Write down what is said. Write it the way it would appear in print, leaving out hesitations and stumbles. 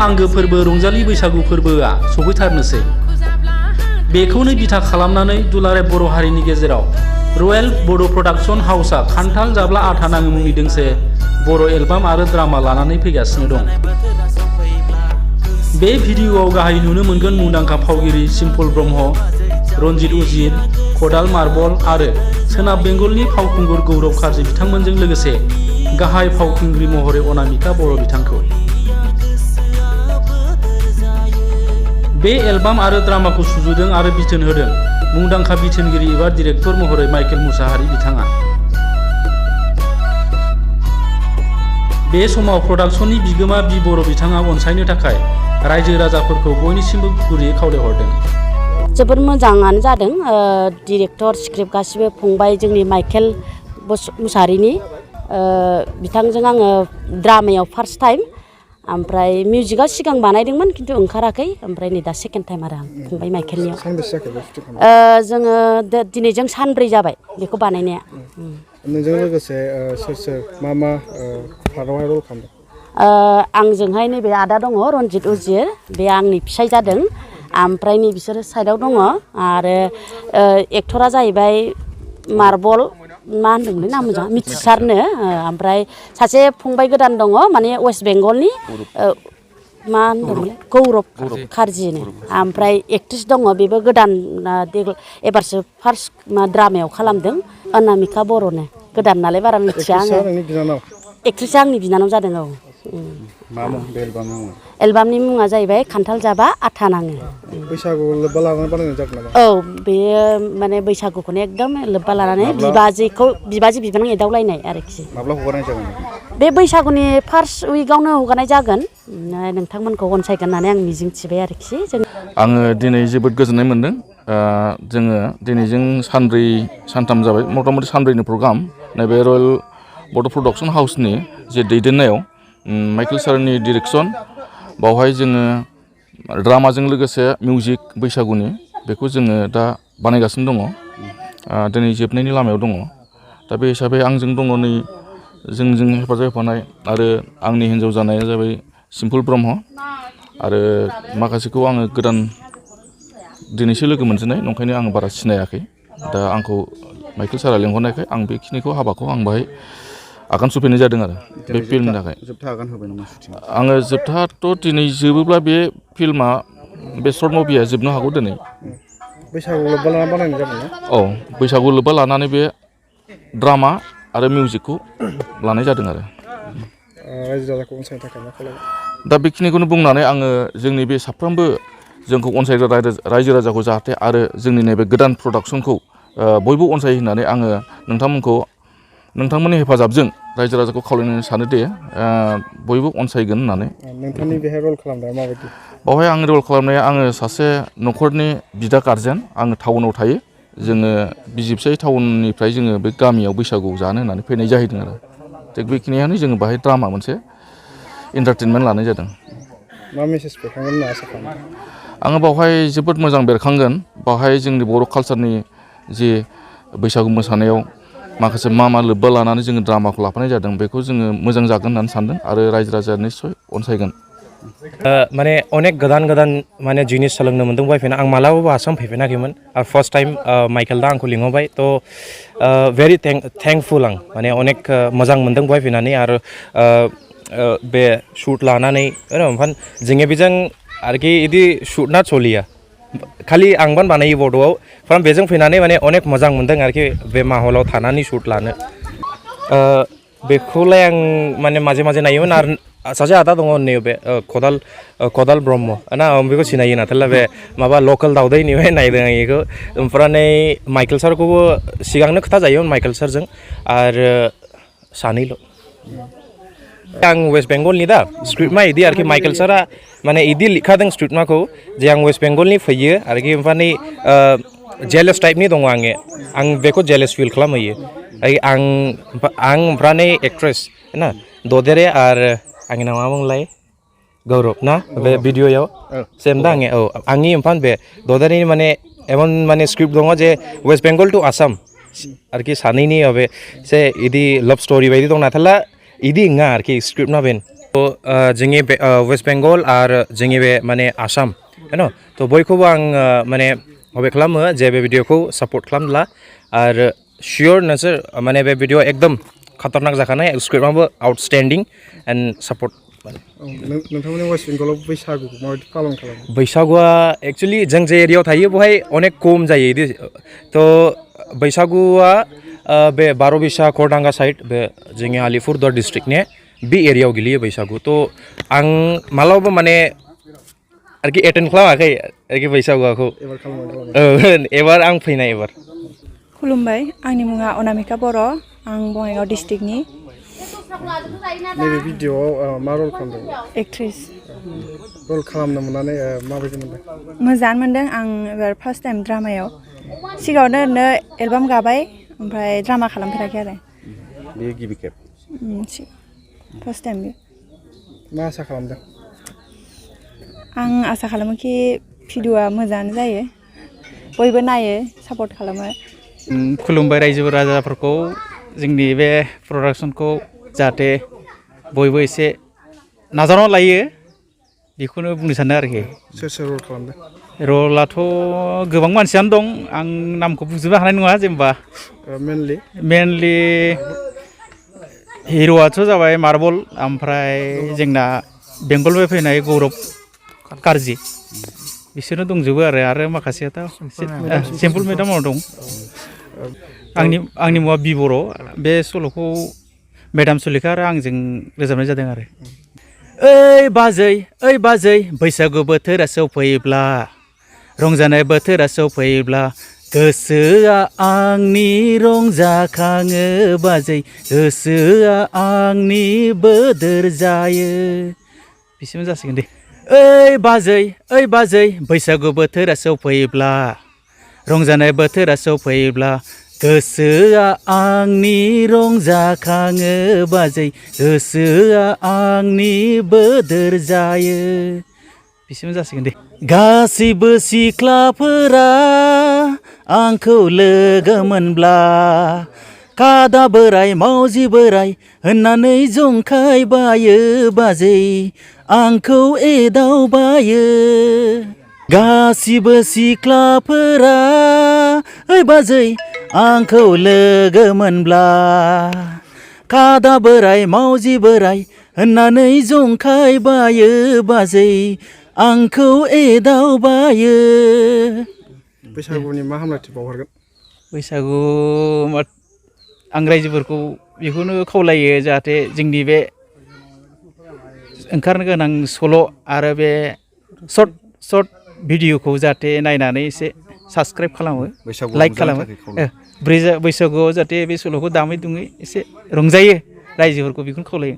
आंगो फोरबो रंजालि बैसागु फोरबोआ सफैथारनोसै। बेखौनो बिथा खालामनानै दुलाराय बर' हारिनि गेजेराव रयेल बड' प्रडाक्शन हाउसआ खान्थाल जाब्ला आथा नाङो मुंनि दोंसे बर' एलबाम आरो ड्रामा लानानै फैगासिनो दं। बे भिडिअ'आव गाहाय नुनो मोनगोन मुंदांखा फावगिरि सिम्पल ब्रह्म, रनजित उजिर, खदाल मार्बल आरो सोनाब बेंगलनि फावखुंगुर गौरब कार्जि बिथांमोनजों लोगोसे गाहाय फावखुंग्रि महरै अनामिका बर' बिथांखौ। बे एलबाम आरो ड्रामाखौ सुजुदों आरो बिथोन होदों मुंदांखा बिथोनगिरि एबा डिरेक्टर महरै माइकेल मुसाहारि बिथाङा। बे समाव प्रडाक्शननि बिगोमा बि बर' बिथाङा अनसायनो थाखाय रायजो राजाफोरखौ बयनिसिमबो गुरैयै खावलायहरदों। जोबोद मोजाङानो जादों। डिरेक्टर स्क्रिप्ट गासिबो फंबाय जोंनि माइकेल मुसाहारिनि बिथांजों आङो ड्रामायाव फार्स्ट टाइम, ओमफ्राय मिउजिकआ सिगां बानायदोंमोन खिन्थु ओंखाराखै, ओमफ्राय नै दा सेकेन्ड टाइम आरो आं फंबाय माइकेलनियाव। जोङो दिनैजों सानब्रै जाबाय बेखौ बानायनाया। नोंजों लोगोसे सोर सोर मा मा पार्टआवहाय रल खालामदों? आंजोंहाय नैबे आदा दङ रनजित उजिर, बे आंनि फिसाय जादों। ओमफ्राय नै बिसोरो साइडआव दङ आरो एक्टरा जाहैबाय मार्बल, मा होनदोंमोनलै नाम मोजां मिथिसारनो। ओमफ्राय सासे फंबाय गोदान दङ माने वेस्ट बेंगलनि, मा होनदोंमोनलाय गौरब कार्जिनो। ओमफ्राय एक्ट्रिस दङ बेबो गोदान, एबारसो फार्स्ट ड्रामायाव खालामदों, अनामिका बर'नो। गोदान नालाय बारा मिथिया आङो। एक्ट्रिसआ आंनि बिनानाव जादों। औ। मा मुं बे एलबामनि मुङा? एलबामनि मुङा जाहैबाय खान्थाल जाबा आथा नाङो। बैसागु लोब्बा लानानै बानायनाय जादों नामा? औ, बेयो माने बैसागुखौनो एकदम लोब्बा लानानै बिबाजि बिबानां एदावलायनाय आरोखि। माब्ला हगारनाय जागोन? बे बैसागुनि फार्स्ट उइकआवनो हगारनाय जागोन। नोंथांमोनखौ अनसायगोन होननानै आं मिजिंथिबाय आरोखि। आङो दिनै जोबोद गोजोननाय मोन्दों। जोङो दिनैजों सानब्रै सानथाम जाबाय, मथा मथि सानब्रैनि प्रग्राम नैबे रयेल बड' प्रडाक्शन हाउसनि जे दैदेननायाव माइकेल सारनि डिरेक्सन, बावहाय जोङो ड्रामाजों लोगोसे मिउजिक बैसागुनि बेखौ जोङो दा बानायगासिनो दङ। दिनै जोबनायनि लामायाव दङ। दा बे हिसाबै आंजों दङ नै जोंजों हेफाजाब होफानाय आरो आंनि हिन्जाव जानाया जाबाय सिम्पल ब्रह्म, आरो माखासेखौ आङो गोदान दिनैसो लोगो मोनजेननाय, नंखायनो आं बारा सिनायाखै। दा आंखौ माइकेल सारा लेंहरनायखाय आं बेखिनिखौ हाबाखौ आं बाहाय आगान सुरफैनाय जादों आरो बे फिल्मनि थाखाय। आङो जोबथाथ' दिनै जोबोब्ला बे फिल्मा, बे सर्ट मुभिया जोबनो हागौ दिनै। बैसागु लोब्बा लानानै बानायनाय जादों ना? औ, बैसागु लोब्बा लानानै बे ड्रामा आरो मिउजिकखौ लानाय जादों आरो। रायजो राजाखौ अनसायनो थाखाय मा खालामो? दा बेखिनिखौनो बुंनानै आङो जोंनि बे साफ्रोमबो जोंखौ अनसायग्रा रायजो राजाखौ जाहाथे आरो जोंनि नैबे गोदान प्रडाक्शनखौ बयबो अनसायो होननानै आङो नोंथांमोननि हेफाजाबजों रायजो राजाखौ खावलायनो सानो दे बयबो अनसायगोन होननानै। नोंथांनि बेहाय रल खालामनाया माबायदि? बावहाय आंनि रल खालामनाया, आङो सासे न'खरनि बिदा गारजेन। आङो टाउनाव थायो। जोङो बिजिबसाइ टाउननिफ्राय जोङो बे गामियाव बैसागु जानो होननानै फैनाय जाहैदों आरो। थिग बेखिनियानो जोङो बाहाय ड्रामा मोनसे एन्टारटेनमेन्ट लानाय जादों। मा मेसेज बेरखांगोन होनना आसा खालामो? आङो बावहाय जोबोद मोजां बेरखांगोन। बावहाय जोंनि बर' कालसारनि जे बैसागु मोसानायाव माखासे मा लोब्बा लानानै जोङो ड्रामाखौ लाफानाय जादों, बेखौ जोङो मोजां जागोन होननानै सानदों आरो रायजो राजाया निस्सय अनसायगोन। माने अनेक गोदान माने जिनिस सोलोंनो मोन्दों फैफिना। आं मालाबाबो आसाम फैफिनाखैमोन। फार्स्ट टाइम माइकेल दा आंखौ लिंहरबाय, थ' भेरि थेंकफुल आं। माने अनेक मोजां मोन्दों बेवहाय फैनानै, आरो बे शुट लानानै ओमफ्राय जोंनि बेजों आरोखि बिदि शुटना सलिया, खालि आंबान बानायो बड'आव। ओमफ्राय बेजों फैनानै माने अनेक मोजां मोन्दों आरोखि बे माहलाव थानानै शुट लानो। बेखौलाय आं माने माजे माजे नायोमोन। आरो सासे आदा दङ नैबे खदाल ब्रह्म ना, आं बेखौ सिनायो। नाथाय बे माबा लकेल दावदैनिफ्राय नायदों आं बेखौ। ओमफ्राय माइकेल सारखौबो सिगांनो खोथा जायोमोन माइकेल सारजों, आरो सानैल'। आं वेस्ट बेंगलनि दा स्क्रिप्टमा इदि आरोखि माइकेल सारा माने इदि लिखादों स्क्रिप्टमाखौ जे आं वेस्ट बेंगलनि फैयो आरोखि। ओमफ्राय जेलेस टाइपनि दङ आं बेखौ जेलेस फिल खालामहैयो। आं ओमफ्राय एक्ट्रेस ना ददेरे आरो आंनि नामा बुंलाय गौरब ना, बे भिडिअ'आव सेम दा आंनि। औ, आंनि ओमफ्राय बे ददेरेनि माने एमन माने स्क्रिप्ट दङ जे वेस्ट बेंगल टु आसाम आरोखि सानैनि बे से इदि लाभ स्ट'रि बायदि दं। नाथाय इदि नङा आरोखि स्क्रिप्टना बेन जोंनि बे वेस्ट बेंगल आरो जोंनि बे माने आसाम न थ' बयखौबो आं माने माबे खालामो जे बे भिडिअखौ सापर्ट खालामब्ला आरो शियर नोंसोर माने बे भिडिअ एकदम खातारनाक जाखानाय स्क्रिप्टआबो आउटस्टेन्डिं एन्ड सापर्ट नोंथांमोननि वेस्ट बेंगलाव बैसागुखौ माबायदि पालन खालामो बैसागुआ एक्चुअलि जों जे एरियायाव थायो बेवहाय अनेक खम जायो थ' बैसागुआ बे बार'बिसा खरदांगा साइड बे जोंनि आलिपुरदुवार डिस्ट्रिक्टनि बे एरियायाव गोलैयो बैसागु थ' आं मालाबाबो माने आरोखि एटेन्ड खालामाखै आरोखि बैसागुखौ एबार खालामो एबार आं फैनाय एबार खुलुमबाय आंनि मुङा अनामिका बर' आं बङाइगाव डिस्ट्रिक्टनि नैबे भिडिअआव मा रल खालामदों एक्ट्रिस रल खालामनो मोननानै माबायदि मोनदों मोजाङानो मोनदों आं एबार फार्स्ट टाइम ड्रामायाव सिगाङावनो ओरैनो एलबाम गाबाय ओमफ्राय ड्रामा खालामफेराखै आरो बेयो गिबि खेब फार्स्ट टाइम मा आसा खालामदों आं आसा खालामो कि भिडिअआ मोजाङानो जायो बयबो नायो सापर्ट खालामो खुलुमबाय रायजो राजाफोरखौ जोंनि बे प्रडाक्सनखौ जाहाथे बयबो एसे नाजावना लायो बेखौनो बुंनो सानो आरोखि सोर सोर रल खालामदों रलाथ' गोबां मानसियानो दं आं नामखौ बुंजोबनो हानाय नङा जेनेबा मेनलि हिर'आथ' जाबाय मार्बल ओमफ्राय जोंना बेंगलनिफ्राय फैनाय गौरब कारजि बिसोरनो दंजोबो आरो माखासेयाथ' सिम्पोल मेदामाव दं आंनि मुङा बि बर' बे सल'खौ मेदाम सुलेखा आरो आंजों रोजाबनाय जादों आरो ओइ बाजै बैसागु बोथोरा सफैब्ला रंजानाय बोथोरा सफैब्ला गोसोआ आंनि रंजाखाङो बाजै गोसोआ आंनि बोदोर जायो बिसिम जासिगोन दे ओइ बाजै बैसागु बोथोरा सफैब्ला रंजानाय बोथोरा सफैब्ला गोसोआ आंनि रंजाखाङो बाजै गोसोआ आंनि बोदोर जायो बिसिम जासिगोन दे गासिबो सिख्लाफोरा आंखौ लोगो मोनब्ला कादा बोराय मावजि बोराय होननानै जंखायबायो बाजै आंखौ एदावबायो गासिबो सिख्लाफोरा ओइ बाजै आंखौ लोगो मोनब्ला कादा बोराय मावजि बोराय होननानै जंखायबायो बाजै आंखौ एदावबायो बैसागुनि मा हामलायथि बावहरगोन बैसागु आं रायजोफोरखौ बेखौनो खावलायो जाहाथे जोंनि बे ओंखारनो गोनां सल' आरो बे सर्ट भिडिअखौ जाहाथे नायनानै एसे साबसक्राइब खालामो लाइक खालामो बैसागुआव जाहाथे बे सल'खौ दामै दुङै एसे रंजायो रायजोफोरखौ बेखौनो खावलायो